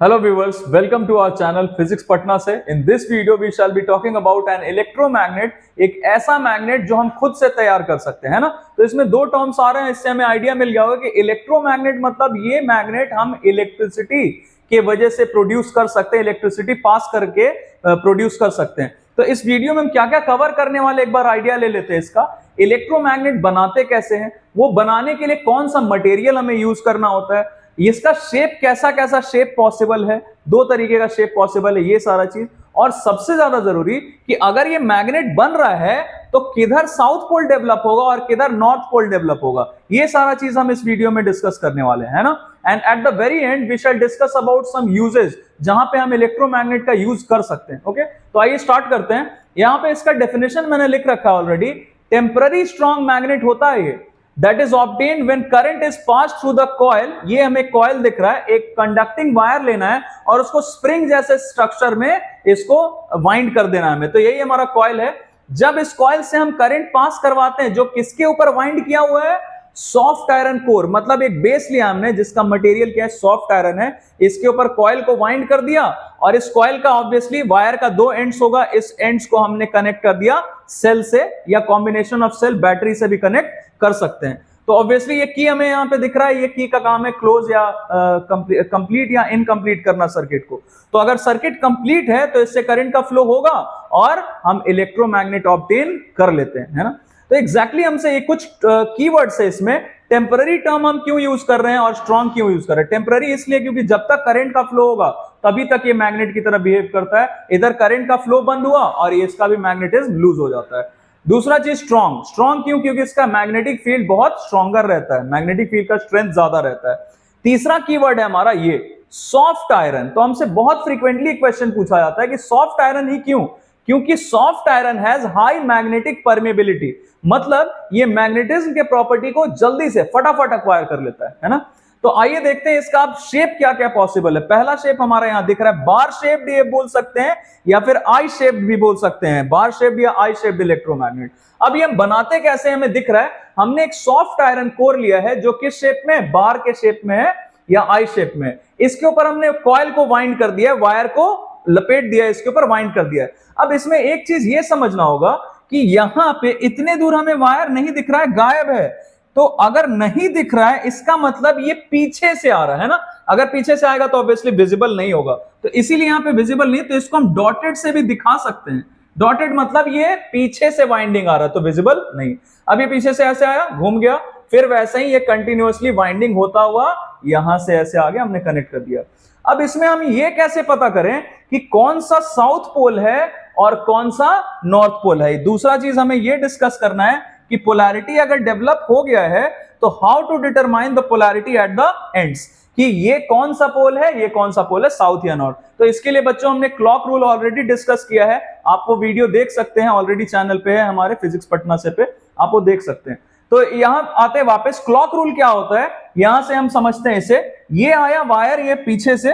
Hello viewers, welcome to our channel Physics Patna से। In this video we shall be talking about an electromagnet, एक ऐसा magnet जो हम खुद से तैयार कर सकते हैं ना। तो इसमें दो टर्म्स आ रहे हैं, इससे हमें आइडिया मिल गया होगा कि इलेक्ट्रोमैग्नेट मतलब ये मैग्नेट हम इलेक्ट्रिसिटी के वजह से प्रोड्यूस कर सकते हैं, इलेक्ट्रिसिटी पास करके प्रोड्यूस कर सकते हैं। तो इस वीडियो में हम क्या क्या कवर करने वाले एक बार आइडिया ले लेते हैं इसका। इलेक्ट्रोमैग्नेट बनाते कैसे हैं, वो बनाने के लिए कौन सा मटेरियल हमें यूज करना होता है, इसका शेप कैसा कैसा शेप पॉसिबल है, दो तरीके का शेप पॉसिबल है, ये सारा चीज। और सबसे ज्यादा जरूरी कि अगर ये मैग्नेट बन रहा है तो किधर साउथ पोल डेवलप होगा और किधर नॉर्थ पोल डेवलप होगा, ये सारा चीज हम इस वीडियो में डिस्कस करने वाले हैं ना। And at the very end we shall discuss about some uses जहां पे हम इलेक्ट्रोमैग्नेट का यूज कर सकते हैं। ओके, तो आइए स्टार्ट करते हैं। यहां पे इसका डेफिनेशन मैंने लिख रखा है ऑलरेडी। टेम्पररी स्ट्रॉन्ग मैग्नेट होता है ये, that is obtained when current is passed through the coil। ये हमें कॉइल दिख रहा है, एक कंडक्टिंग वायर लेना है और उसको स्प्रिंग जैसे स्ट्रक्चर में इसको वाइंड कर देना है हमें। तो यही हमारा कॉइल है। जब इस कॉइल से हम करंट पास करवाते हैं, जो किसके ऊपर वाइंड किया हुआ है, सॉफ्ट आयरन कोर, मतलब एक बेस लिया हमने जिसका मटेरियल क्या है, सॉफ्ट आयरन है। इसके ऊपर कॉइल को वाइंड कर दिया और इस कॉइल का ऑब्वियसली वायर का दो एंड्स होगा, इस एंड्स को हमने कनेक्ट कर दिया सेल से, या कॉम्बिनेशन ऑफ सेल बैटरी से भी कनेक्ट कर सकते हैं। तो ऑब्वियसली ये की हमें यहाँ पे दिख रहा है, ये की का काम है क्लोज या कंप्लीट या इनकम्प्लीट करना सर्किट को। तो अगर सर्किट कंप्लीट है तो इससे करंट का फ्लो होगा और हम इलेक्ट्रोमैग्नेट ऑब्टेन कर लेते हैं, है ना। तो एग्जैक्टली हमसे ये कुछ कीवर्ड्स है इसमें। टेम्पररी टर्म हम क्यों यूज कर रहे हैं और स्ट्रॉन्ग क्यों यूज कर रहे हैं। टेम्पररी इसलिए क्योंकि जब तक करंट का फ्लो होगा तभी तक ये मैग्नेट की तरह बिहेव करता है। इधर करंट का फ्लो बंद हुआ और ये इसका भी मैग्नेटिज्म लूज हो जाता है। दूसरा चीज स्ट्रॉन्ग। स्ट्रॉन्ग क्यों, क्योंकि इसका मैग्नेटिक फील्ड बहुत स्ट्रॉन्गर रहता है, मैग्नेटिक फील्ड का स्ट्रेंथ ज्यादा रहता है। तीसरा कीवर्ड है हमारा ये सॉफ्ट आयरन। तो हमसे बहुत फ्रीक्वेंटली क्वेश्चन पूछा जाता है कि सॉफ्ट आयरन ही क्यों, क्योंकि soft iron has high magnetic permeability, मतलब ये मैग्नेटिज्म के प्रॉपर्टी को जल्दी से फटाफट एक्वायर कर लेता है ना। तो आइए देखते हैं इसका अब शेप क्या क्या पॉसिबल है। पहला शेप हमारा यहां दिख रहा है, बार शेप ये बोल सकते हैं या फिर आई शेप भी बोल सकते हैं, बार शेप या आई शेप इलेक्ट्रोमैग्नेट। अब ये हम बनाते कैसे हमें दिख रहा है, हमने एक सॉफ्ट आयरन कोर लिया है जो किस शेप में है, बार के शेप में है या आई शेप में। इसके ऊपर हमने कॉइल को वाइंड कर दिया है, वायर को लपेट दिया है, इसके ऊपर वाइंड कर दिया है। अब इसमें एक चीज ये समझना होगा कि यहां पे इतने दूर हमें वायर नहीं दिख रहा है, गायब है। तो अगर नहीं दिख रहा है इसका मतलब ये पीछे से आ रहा है ना। अगर पीछे से आएगा तो ऑब्वियसली विजिबल नहीं होगा, तो इसीलिए यहां पे विजिबल नहीं, तो इसको हम डॉटेड से भी दिखा सकते हैं। डॉटेड मतलब ये पीछे से वाइंडिंग आ रहा है तो विजिबल नहीं। अब ये पीछे से ऐसे आया, घूम गया, फिर वैसे ही ये कंटिन्यूअसली वाइंडिंग होता हुआ यहां से ऐसे आगे हमने कनेक्ट कर दिया। अब इसमें हम ये कैसे पता करें कि कौन सा साउथ पोल है और कौन सा नॉर्थ पोल है। दूसरा चीज हमें ये डिस्कस करना है कि पोलैरिटी अगर डेवलप हो गया है तो how to determine the polarity at the ends, कि ये कौन सा पोल है, ये कौन सा पोल है, साउथ या नॉर्थ। तो इसके लिए बच्चों हमने क्लॉक रूल ऑलरेडी डिस्कस किया है, आप वो वीडियो देख सकते हैं, ऑलरेडी चैनल पे है हमारे फिजिक्स पटना से पे, आप वो देख सकते हैं। तो यहां आते हैं वापस, क्लॉक रूल क्या होता है यहां से हम समझते हैं इसे। ये आया वायर, ये पीछे से,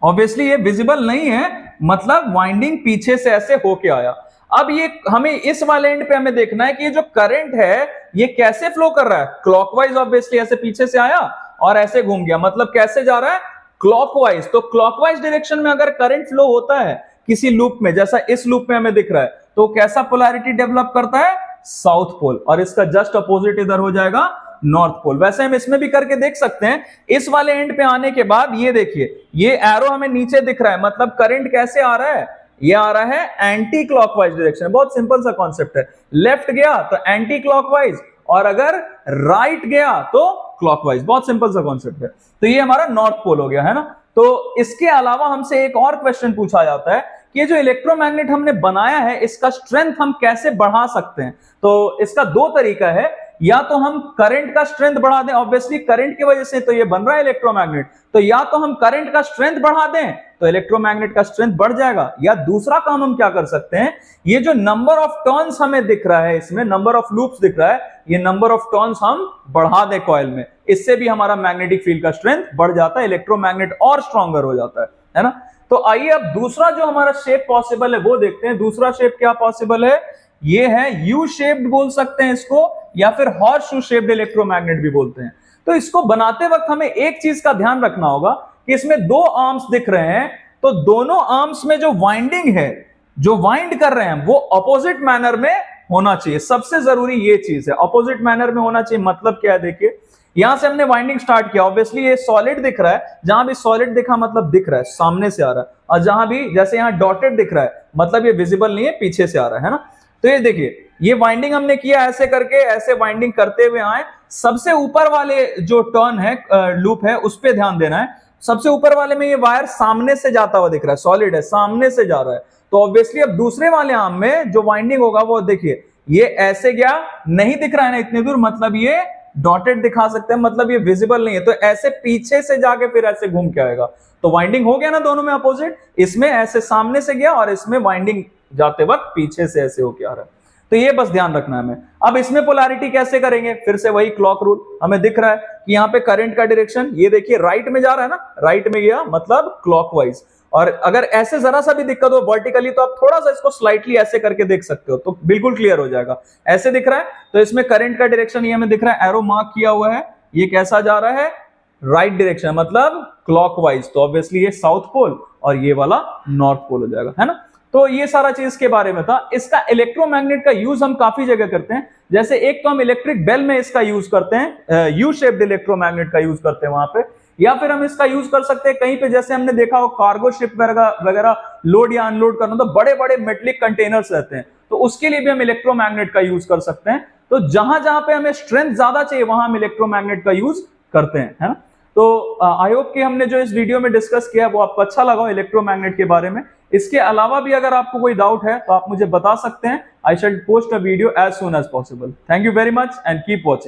ऑब्वियसली ये विजिबल नहीं है, मतलब वाइंडिंग पीछे से ऐसे होके आया। अब ये हमें इस वाले एंड पे हमें देखना है कि ये जो करंट है ये कैसे फ्लो कर रहा है, क्लॉकवाइज। ऑब्वियसली ऐसे पीछे से आया और ऐसे घूम गया, मतलब कैसे जा रहा है, क्लॉकवाइज। तो क्लॉकवाइज डायरेक्शन में अगर करंट फ्लो होता है किसी लूप में, जैसा इस लूप में हमें दिख रहा है, तो कैसा पोलैरिटी डेवलप करता है, साउथ पोल, और इसका जस्ट अपोजिट इधर हो जाएगा नॉर्थ पोल। वैसे हम इसमें भी करके देख सकते हैं। इस वाले एंड पे आने के बाद ये देखिए, ये एरो हमें नीचे दिख रहा है, मतलब करंट कैसे आ रहा है, ये आ रहा है एंटी क्लॉकवाइज डायरेक्शन। बहुत सिंपल सा कॉन्सेप्ट है, लेफ्ट गया तो एंटी क्लॉकवाइज और अगर राइट गया तो क्लॉकवाइज। बहुत सिंपल सा कॉन्सेप्ट है। तो ये हमारा नॉर्थ पोल हो गया, है ना। तो इसके अलावा हमसे एक और क्वेश्चन पूछा जाता है कि ये जो इलेक्ट्रोमैग्नेट हमने बनाया है इसका स्ट्रेंथ हम कैसे बढ़ा सकते हैं। तो इसका दो तरीका है, या तो हम करंट का स्ट्रेंथ बढ़ा दें, ऑब्वियसली करंट की वजह से तो ये बन रहा है इलेक्ट्रोमैग्नेट, तो या तो हम करंट का स्ट्रेंथ बढ़ा दें तो इलेक्ट्रोमैग्नेट का स्ट्रेंथ बढ़ जाएगा, या दूसरा काम हम क्या कर सकते हैं, ये जो नंबर ऑफ टर्न्स हमें दिख रहा है, इसमें नंबर ऑफ लूप्स दिख रहा है, ये नंबर ऑफ टर्न्स हम बढ़ा दें कॉइल में, इससे भी हमारा मैग्नेटिक फील्ड का स्ट्रेंथ बढ़ जाता है, इलेक्ट्रोमैग्नेट और स्ट्रॉन्गर हो जाता है ना। तो आइए अब दूसरा जो हमारा शेप पॉसिबल है वो देखते हैं। दूसरा शेप क्या पॉसिबल है, ये है यू शेप्ड बोल सकते हैं इसको, या फिर हॉर्स शू शेप्ड इलेक्ट्रोमैग्नेट भी बोलते हैं। तो इसको बनाते वक्त हमें एक चीज का ध्यान रखना होगा कि इसमें 2 आर्म्स दिख रहे हैं, तो दोनों आर्म्स में जो वाइंडिंग है, जो वाइंड कर रहे हैं, वो अपोजिट मैनर में होना चाहिए। सबसे जरूरी ये चीज है, अपोजिट मैनर में होना चाहिए। मतलब क्या है, देखिए यहां से हमने वाइंडिंग स्टार्ट किया, ऑब्वियसली ये सॉलिड दिख रहा है, जहां भी सॉलिड दिखा मतलब दिख रहा है, सामने से आ रहा है, और जहां भी जैसे यहां डॉटेड दिख रहा है मतलब ये विजिबल नहीं है, पीछे से आ रहा है ना। तो ये देखिए, ये वाइंडिंग हमने किया ऐसे करके, ऐसे वाइंडिंग करते हुए आए। सबसे ऊपर वाले जो टर्न है, लूप है, उस पर ध्यान देना है। सबसे ऊपर वाले में ये वायर सामने से जाता हुआ दिख रहा है, सॉलिड है, सामने से जा रहा है। तो ऑब्वियसली अब दूसरे वाले आर्म में जो वाइंडिंग होगा वो देखिए, ये ऐसे गया, नहीं दिख रहा है ना इतनी दूर, मतलब ये डॉटेड दिखा सकते हैं, मतलब ये विजिबल नहीं है। तो ऐसे पीछे से जाके फिर ऐसे घूम के आएगा, तो वाइंडिंग हो गया ना दोनों में अपोजिट। इसमें ऐसे सामने से गया और इसमें वाइंडिंग जाते वक्त पीछे से ऐसे होके आ रहा है। तो ये बस ध्यान रखना है हमें। अब इसमें पोलैरिटी कैसे करेंगे, फिर से वही क्लॉक रूल। हमें दिख रहा है कि यहाँ पे करंट का डायरेक्शन ये देखिए राइट में जा रहा है ना, राइट में गया मतलब क्लॉकवाइज। और अगर ऐसे जरा सा भी दिक्कत हो वर्टिकली, तो आप थोड़ा सा इसको स्लाइटली ऐसे करके देख सकते हो, तो बिल्कुल क्लियर हो जाएगा। ऐसे दिख रहा है तो इसमें करंट का डायरेक्शन ये हमें दिख रहा है, एरो मार्क किया हुआ है, ये कैसा जा रहा है, राइट डायरेक्शन मतलब क्लॉकवाइज। तो ऑब्वियसली ये साउथ पोल और ये वाला नॉर्थ पोल हो जाएगा, है ना। तो ये सारा चीज के बारे में था। इसका इलेक्ट्रोमैग्नेट का यूज हम काफी जगह करते हैं, जैसे एक तो हम इलेक्ट्रिक बेल में इसका यूज करते हैं, यू शेप्ड इलेक्ट्रोमैग्नेट का यूज करते हैं वहां पे, या फिर हम इसका यूज कर सकते हैं कहीं पे, जैसे हमने देखा हो कार्गो शिप वगैरह लोड या अनलोड करना, तो बड़े बड़े मेटलिक कंटेनर्स रहते हैं, तो उसके लिए भी हम इलेक्ट्रोमैग्नेट का यूज कर सकते हैं। तो जहां जहां पे हमें स्ट्रेंथ ज्यादा चाहिए वहां हम इलेक्ट्रोमैग्नेट का यूज करते हैं, है ना। तो आई होप कि हमने जो इस वीडियो में डिस्कस किया वो आपको अच्छा लगा इलेक्ट्रोमैग्नेट के बारे में। इसके अलावा भी अगर आपको कोई डाउट है तो आप मुझे बता सकते हैं। I shall post a video as soon as possible. Thank you very much and keep watching.